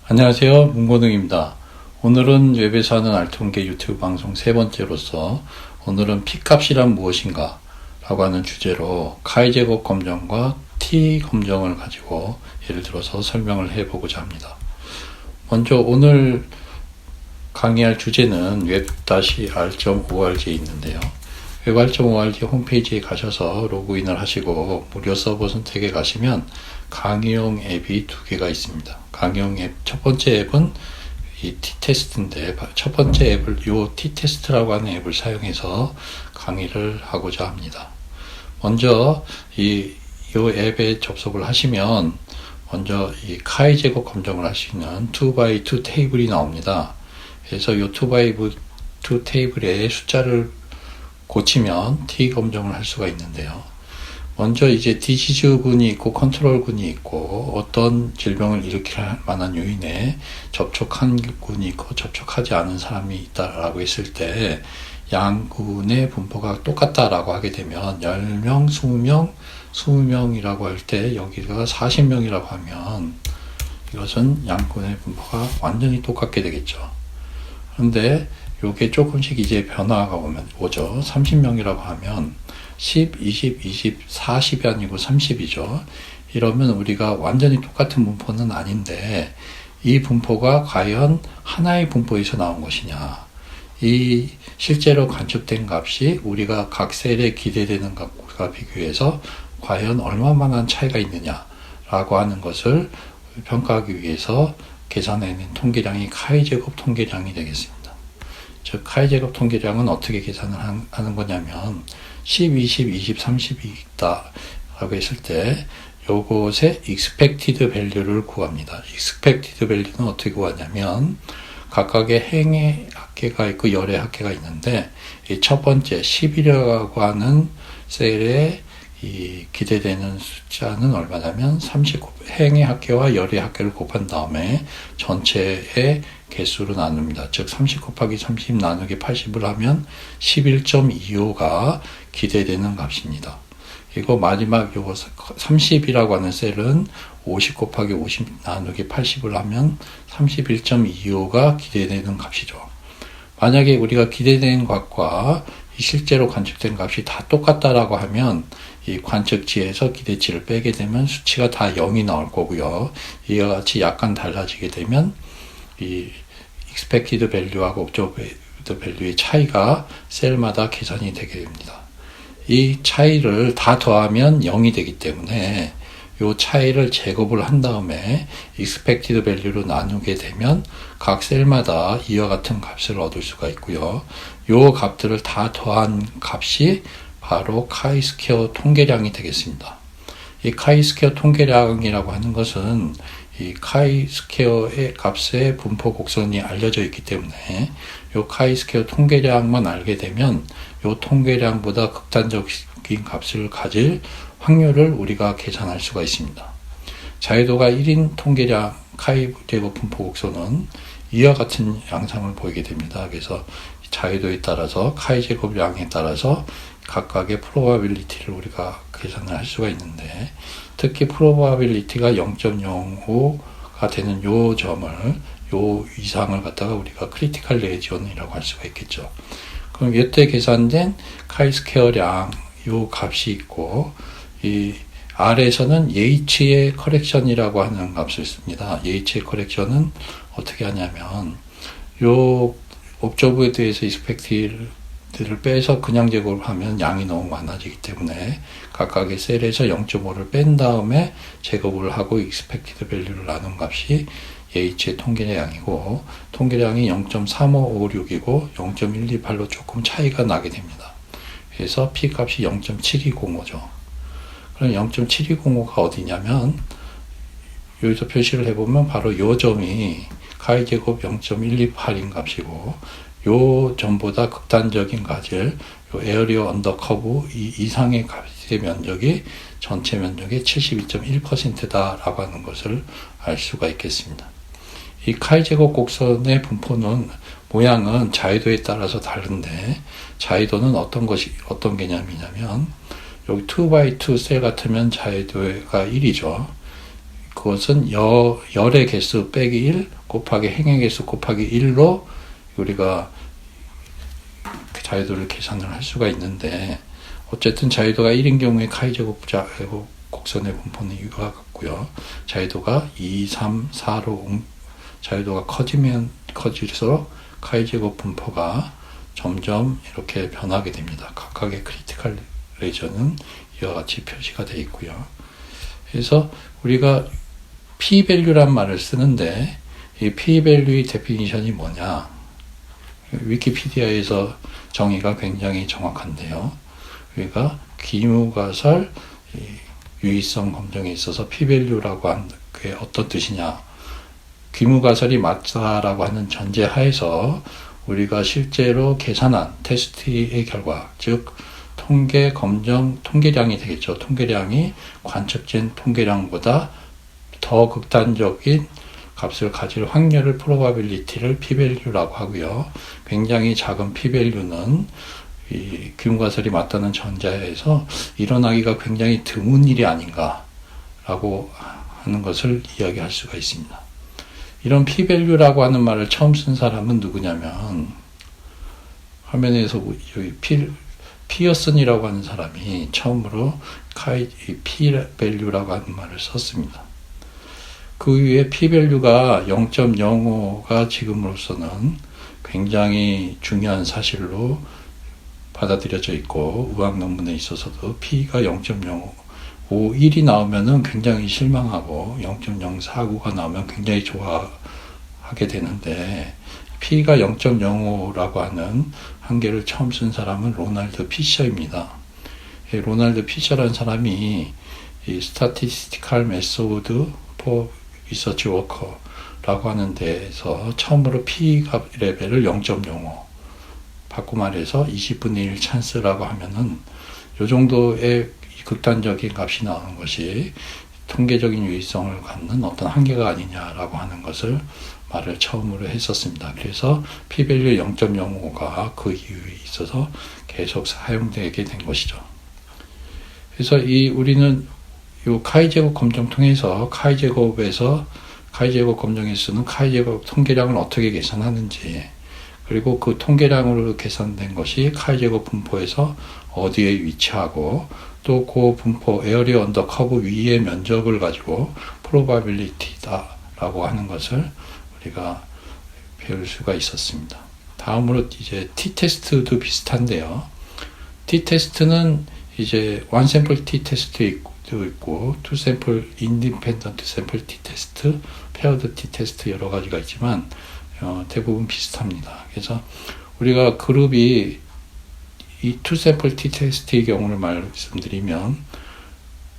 안녕하세요. 문고등입니다. 오늘은 웹에서 하는 알통계 유튜브 방송 세 번째로서 오늘은 P값이란 무엇인가 라고 하는 주제로 카이 제곱 검정과 T 검정을 가지고 예를 들어서 설명을 해보고자 합니다. 먼저 오늘 강의할 주제는 web-r.org에 있는데요. web-r.org 홈페이지에 가셔서 로그인을 하시고 무료 서버 선택에 가시면 강의용 앱이 두 개가 있습니다. 강의용 앱 첫 번째 앱은 이 T테스트인데 첫 번째 앱을 요 T테스트라고 하는 앱을 사용해서 강의를 하고자 합니다. 먼저 요 앱에 접속을 하시면 먼저 이 카이 제곱 검정을 할 수 있는 2x2 테이블이 나옵니다. 그래서 이 2x2 테이블에 숫자를 고치면 T 검정을 할 수가 있는데요. 먼저 이제 디지즈군이 있고 컨트롤군이 있고 어떤 질병을 일으킬 만한 요인에 접촉한 군이 있고 접촉하지 않은 사람이 있다라고 했을 때 양군의 분포가 똑같다라고 하게 되면 10명, 20명, 20명이라고 할 때 여기가 40명이라고 하면 이것은 양군의 분포가 완전히 똑같게 되겠죠. 그런데 요게 조금씩 이제 변화가 오죠. 30명이라고 하면 10, 20, 20, 40이 아니고 30이죠. 이러면 우리가 완전히 똑같은 분포는 아닌데 이 분포가 과연 하나의 분포에서 나온 것이냐, 이 실제로 관측된 값이 우리가 각 셀에 기대되는 값과 비교해서 과연 얼마만한 차이가 있느냐라고 하는 것을 평가하기 위해서 계산해낸 통계량이 카이 제곱 통계량이 되겠습니다. 즉 카이 제곱 통계량은 어떻게 계산을 하는 거냐면 10, 20, 20, 30이 있다 라고 했을 때 요것의 expected value를 구합니다. expected value는 어떻게 구하냐면 각각의 행의 합계가 있고 열의 합계가 있는데 이 첫 번째 10이라고 하는 셀에 이 기대되는 숫자는 얼마냐면 30 행의 합계와 열의 합계를 곱한 다음에 전체의 개수로 나눕니다. 즉 30 곱하기 30 나누기 80을 하면 11.25가 기대되는 값입니다. 이거 마지막 요거 30이라고 하는 셀은 50 곱하기 50 나누기 80을 하면 31.25가 기대되는 값이죠. 만약에 우리가 기대된 값과 실제로 관측된 값이 다 똑같다라고 하면 이 관측치에서 기대치를 빼게 되면 수치가 다 0이 나올 거고요. 이와 같이 약간 달라지게 되면 이 expected value하고 observed value의 차이가 셀마다 계산이 되게 됩니다. 이 차이를 다 더하면 0이 되기 때문에 이 차이를 제곱을 한 다음에 expected value로 나누게 되면 각 셀마다 이와 같은 값을 얻을 수가 있고요. 이 값들을 다 더한 값이 바로 카이 스퀘어 통계량이 되겠습니다. 이 카이 스퀘어 통계량이라고 하는 것은 이 카이 스퀘어의 값의 분포 곡선이 알려져 있기 때문에 이 카이 스퀘어 통계량만 알게 되면 이 통계량보다 극단적인 값을 가질 확률을 우리가 계산할 수가 있습니다. 자유도가 1인 통계량 카이 제곱 분포 곡선은 이와 같은 양상을 보이게 됩니다. 그래서 자유도에 따라서 카이 제곱량에 따라서 각각의 프로바빌리티를 우리가 계산을 할 수가 있는데 특히 프로바빌리티가 0.05가 되는 요 점을 요 이상을 갖다가 우리가 크리티컬 레지온이라고 할 수가 있겠죠. 그럼 이때 계산된 카이 스퀘어량 요 값이 있고 이 R에서는 H의 커렉션이라고 하는 값을 씁니다. H의 커렉션은 어떻게 하냐면 요 옵저브에 대해서 익스펙티드를 빼서 그냥 제곱을 하면 양이 너무 많아지기 때문에 각각의 셀에서 0.5를 뺀 다음에 제곱을 하고 익스펙티드 밸류를 나눈 값이 H의 통계량이고 통계량이 0.3556이고 0.128로 조금 차이가 나게 됩니다. 그래서 P 값이 0.7205죠. 그럼 0.7205가 어디냐면 여기서 표시를 해보면 바로 요 점이 카이 제곱 0.128인 값이고 요 점보다 극단적인 가질 요 에어리어 언더 커브 이상의 값의 면적이 전체 면적의 72.1%다라고 하는 것을 알 수가 있겠습니다. 이 카이 제곱 곡선의 분포는 모양은 자유도에 따라서 다른데 자유도는 어떤 개념이냐면 여기 2x2 셀 같으면 자유도가 1이죠. 그것은 열의 개수 빼기 1 곱하기 행의 개수 곱하기 1로 우리가 자유도를 계산을 할 수가 있는데, 어쨌든 자유도가 1인 경우에 카이제곱 곡선의 분포는 이와 같고요. 자유도가 2, 3, 4로 자유도가 커질수록 카이제곱 분포가 점점 이렇게 변하게 됩니다. 각각의 크리티컬 레이저는 이와 같이 표시가 되어 있고요. 그래서 우리가 p-value란 말을 쓰는데, 이 p-value의 데피니션이 뭐냐? 위키피디아에서 정의가 굉장히 정확한데요. 우리가 귀무가설 유의성 검정에 있어서 p-value라고 하는 게 어떤 뜻이냐? 귀무가설이 맞다라고 하는 전제 하에서 우리가 실제로 계산한 테스트의 결과, 즉 통계량이 되겠죠. 통계량이 관측된 통계량보다 더 극단적인 값을 가질 확률을 probability를 p-value라고 하고요. 굉장히 작은 p-value는 이 귀무가설이 맞다는 전제하에서 일어나기가 굉장히 드문 일이 아닌가라고 하는 것을 이야기할 수가 있습니다. 이런 p-value라고 하는 말을 처음 쓴 사람은 누구냐면, 화면에서 여기 피어슨이라고 하는 사람이 처음으로 p-value라고 하는 말을 썼습니다. 그 위에 p-value가 0.05가 지금으로서는 굉장히 중요한 사실로 받아들여져 있고, 의학 논문에 있어서도 p가 0.051이 나오면은 굉장히 실망하고 0.049가 나오면 굉장히 좋아하게 되는데, p가 0.05라고 하는 한계를 처음 쓴 사람은 로널드 피셔입니다. 로널드 피셔라는 사람이 이 Statistical Method for Research Worker라고 하는 데에서 처음으로 p 값 레벨을 0.05, 바꿔 말해서 20분의 1 찬스라고 하면은 이 정도의 극단적인 값이 나오는 것이 통계적인 유의성을 갖는 어떤 한계가 아니냐라고 하는 것을 말을 처음으로 했었습니다. 그래서 p-value 0.05가 그 이유에 있어서 계속 사용되게 된 것이죠. 그래서 우리는 이 카이제곱 검정 통해서 카이제곱 검정에 쓰는 카이제곱 통계량을 어떻게 계산하는지, 그리고 그 통계량으로 계산된 것이 카이제곱 분포에서 어디에 위치하고, 또 그 분포 에어리 언더 커브 위의 면적을 가지고 probability다라고 하는 것을 우리가 배울 수가 있었습니다. 다음으로 이제 t-테스트도 비슷한데요. t-테스트는 이제 one sample t-테스트도 있고 two sample independent sample t-테스트, paired t-테스트 여러 가지가 있지만 대부분 비슷합니다. 그래서 우리가 그룹이 이 two sample t-테스트의 경우를 말씀드리면,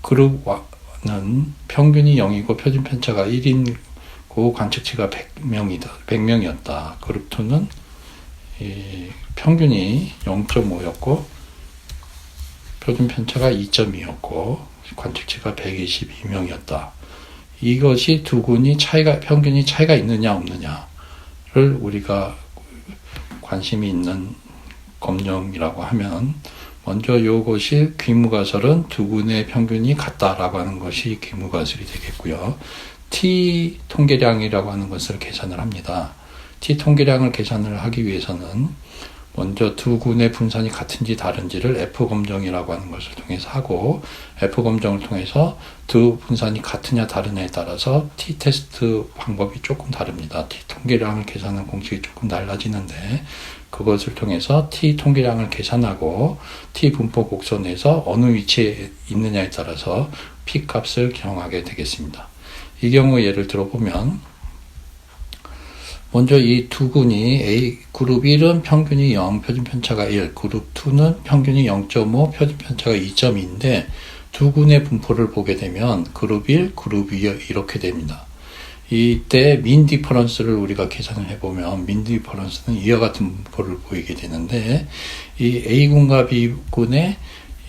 그룹1은 평균이 0이고 표준 편차가 1이고 관측치가 100명이었다. 그룹 2는 평균이 0.5였고 표준 편차가 2.2였고 관측치가 122명이었다. 이것이 두 군이 평균이 차이가 있느냐 없느냐를 우리가 관심이 있는 검정이라고 하면, 먼저 이것이 귀무가설은 두 군의 평균이 같다라고 하는 것이 귀무가설이 되겠고요. t 통계량이라고 하는 것을 계산을 합니다. t 통계량을 계산을 하기 위해서는 먼저 두 군의 분산이 같은지 다른지를 F 검정이라고 하는 것을 통해서 하고, F 검정을 통해서 두 분산이 같으냐 다르냐에 따라서 t 테스트 방법이 조금 다릅니다. t 통계량을 계산하는 공식이 조금 달라지는데, 그것을 통해서 t 통계량을 계산하고 t 분포 곡선에서 어느 위치에 있느냐에 따라서 p 값을 정하게 되겠습니다. 이 경우 예를 들어보면, 먼저 이 두 군이 그룹 1은 평균이 0, 표준 편차가 1, 그룹 2는 평균이 0.5, 표준 편차가 2.2인데 두 군의 분포를 보게 되면 그룹 1, 그룹 2 이렇게 됩니다. 이때 민 디퍼런스를 우리가 계산을 해보면 민 디퍼런스는 이와 같은 분포를 보이게 되는데, 이 A군과 B군의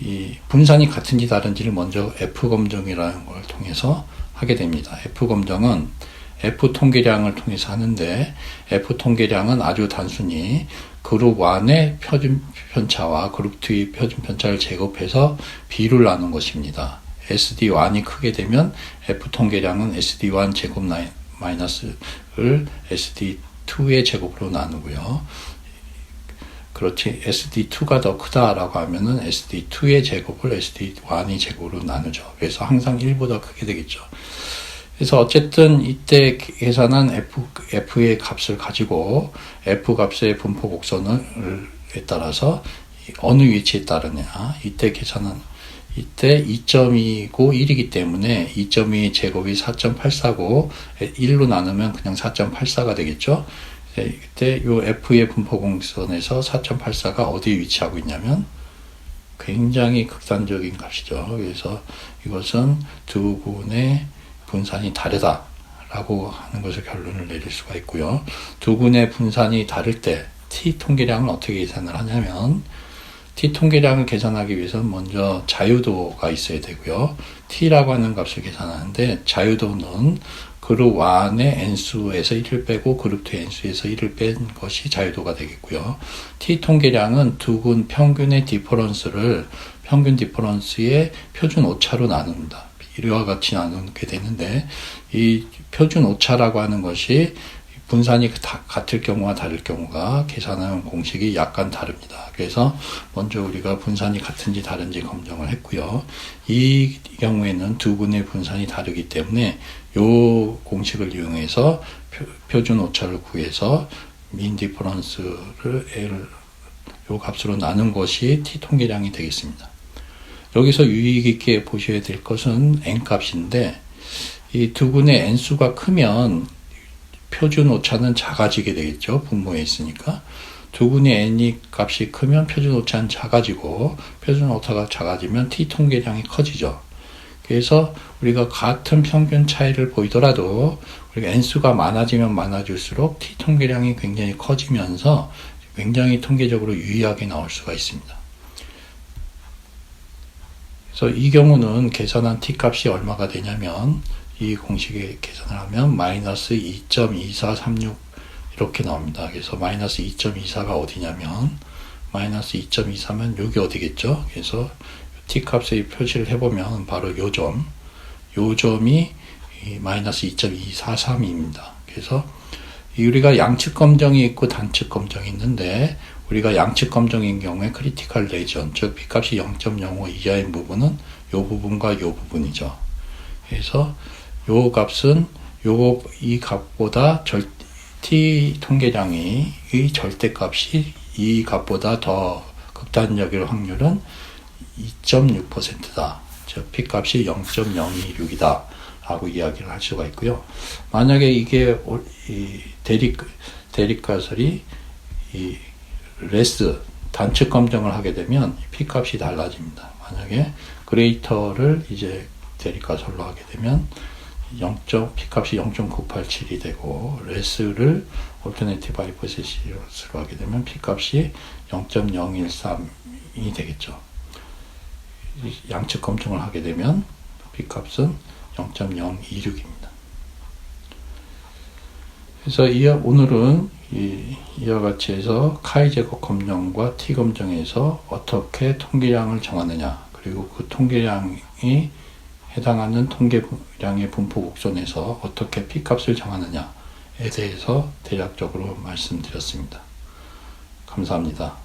이 분산이 같은지 다른지를 먼저 F 검정이라는 걸 통해서 하게 됩니다. F 검정은 F 통계량을 통해서 하는데, F 통계량은 아주 단순히 그룹 1의 표준 편차와 그룹 2의 표준 편차를 제곱해서 B를 나눈 것입니다. SD1이 크게 되면 F 통계량은 SD1 제곱 마이너스를 SD2의 제곱으로 나누고요. 그렇지, SD2가 더 크다라고 하면은 SD2의 제곱을 SD1의 제곱으로 나누죠. 그래서 항상 1보다 크게 되겠죠. 그래서 어쨌든 이때 계산한 F의 값을 가지고 F 값의 분포 곡선에 따라서 어느 위치에 따르냐, 이때 계산은 이때 2.2고 1이기 때문에 2.2 제곱이 4.84고 1로 나누면 그냥 4.84가 되겠죠. 그때 요 F의 분포 곡선에서 4.84가 어디에 위치하고 있냐면 굉장히 극단적인 값이죠. 그래서 이것은 두 군의 분산이 다르다라고 하는 것을 결론을 내릴 수가 있고요. 두 군의 분산이 다를 때 T 통계량을 어떻게 계산을 하냐면, T 통계량을 계산하기 위해서는 먼저 자유도가 있어야 되고요. T라고 하는 값을 계산하는데, 자유도는 그룹 1의 n수에서 1을 빼고 그룹 2의 n수에서 1을 뺀 것이 자유도가 되겠고요. T 통계량은 두 군 평균의 디퍼런스를 평균 디퍼런스의 표준 오차로 나눕니다. 이와 같이 나누게 되는데, 이 표준 오차라고 하는 것이 분산이 같을 경우와 다를 경우가 계산하는 공식이 약간 다릅니다. 그래서 먼저 우리가 분산이 같은지 다른지 검정을 했고요. 이 경우에는 두 군의 분산이 다르기 때문에 이 공식을 이용해서 표준 오차를 구해서 민 디퍼런스를 이 값으로 나눈 것이 T 통계량이 되겠습니다. 여기서 유의 깊게 보셔야 될 것은 n값인데, 이 두 군의 n수가 크면 표준 오차는 작아지게 되겠죠. 분모에 있으니까. 두 군의 n이 값이 크면 표준 오차는 작아지고, 표준 오차가 작아지면 T 통계량이 커지죠. 그래서 우리가 같은 평균 차이를 보이더라도 우리가 n수가 많아지면 많아질수록 T 통계량이 굉장히 커지면서 굉장히 통계적으로 유의하게 나올 수가 있습니다. 그래서 이 경우는 계산한 t 값이 얼마가 되냐면, 이 공식에 계산을 하면 마이너스 2.2436 이렇게 나옵니다. 그래서 마이너스 2.24가 어디냐면, 마이너스 2.24면 여기 어디겠죠? 그래서 t 값의 표시를 해보면 바로 요 점이 마이너스 2.243입니다. 그래서 우리가 양측 검정이 있고 단측 검정이 있는데, 우리가 양측 검정인 경우에 크리티컬 레이전, 즉 P값이 0.05 이하인 부분은 이 부분과 이 부분이죠. 그래서 이 값은 이 값보다 T 통계량이 이 절대값이 이 값보다 더 극단적일 확률은 2.6%다. 즉 P값이 0.026이다 라고 이야기를 할 수가 있고요. 만약에 이게 대립가설이 레스 단측 검정을 하게 되면 P값이 달라집니다. 만약에 그레이터를 이제 대립가설로 하게 되면 P값이 0.987이 되고, 레스를 올터네이티브 하이포테시스로 하게 되면 P값이 0.013이 되겠죠. 양측 검증을 하게 되면 P값은 0.026입니다. 그래서 오늘은 이와 같이 해서 카이 제곱 검정과 T 검정에서 어떻게 통계량을 정하느냐, 그리고 그 통계량이 해당하는 통계량의 분포 곡선에서 어떻게 P값을 정하느냐에 대해서 대략적으로 말씀드렸습니다. 감사합니다.